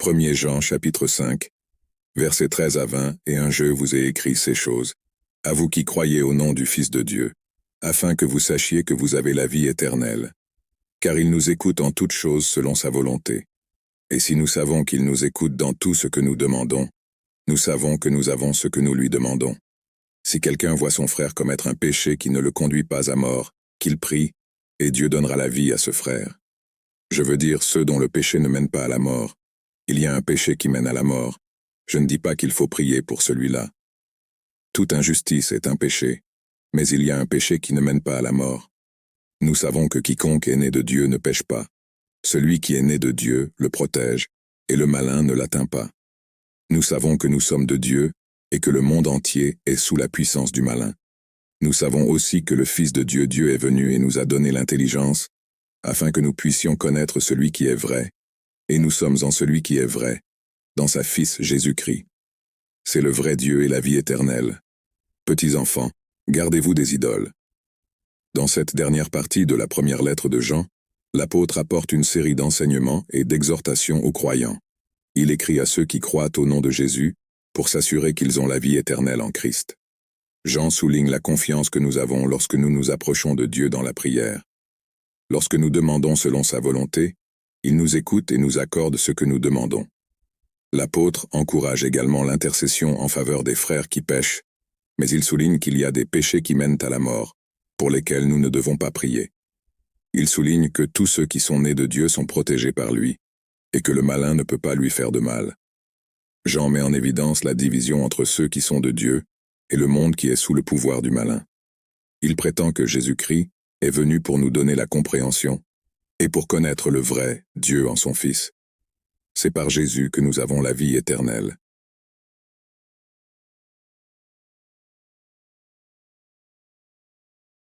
1er Jean chapitre 5, versets 13 à 20, et je vous ai écrit ces choses, à vous qui croyez au nom du Fils de Dieu, afin que vous sachiez que vous avez la vie éternelle. Car il nous écoute en toutes choses selon sa volonté. Et si nous savons qu'il nous écoute dans tout ce que nous demandons, nous savons que nous avons ce que nous lui demandons. Si quelqu'un voit son frère commettre un péché qui ne le conduit pas à mort, qu'il prie, et Dieu donnera la vie à ce frère. Je veux dire ceux dont le péché ne mène pas à la mort. Il y a un péché qui mène à la mort. Je ne dis pas qu'il faut prier pour celui-là. Toute injustice est un péché, mais il y a un péché qui ne mène pas à la mort. Nous savons que quiconque est né de Dieu ne pêche pas. Celui qui est né de Dieu le protège, et le malin ne l'atteint pas. Nous savons que nous sommes de Dieu, et que le monde entier est sous la puissance du malin. Nous savons aussi que le Fils de Dieu, Dieu est venu et nous a donné l'intelligence, afin que nous puissions connaître celui qui est vrai, et nous sommes en celui qui est vrai, dans sa Fils Jésus-Christ. C'est le vrai Dieu et la vie éternelle. Petits enfants, gardez-vous des idoles. Dans cette dernière partie de la première lettre de Jean, l'apôtre apporte une série d'enseignements et d'exhortations aux croyants. Il écrit à ceux qui croient au nom de Jésus pour s'assurer qu'ils ont la vie éternelle en Christ. Jean souligne la confiance que nous avons lorsque nous nous approchons de Dieu dans la prière. Lorsque nous demandons selon sa volonté, il nous écoute et nous accorde ce que nous demandons. L'apôtre encourage également l'intercession en faveur des frères qui pêchent, mais il souligne qu'il y a des péchés qui mènent à la mort, pour lesquels nous ne devons pas prier. Il souligne que tous ceux qui sont nés de Dieu sont protégés par lui, et que le malin ne peut pas lui faire de mal. Jean met en évidence la division entre ceux qui sont de Dieu et le monde qui est sous le pouvoir du malin. Il prétend que Jésus-Christ est venu pour nous donner la compréhension et pour connaître le vrai Dieu en son Fils. C'est par Jésus que nous avons la vie éternelle.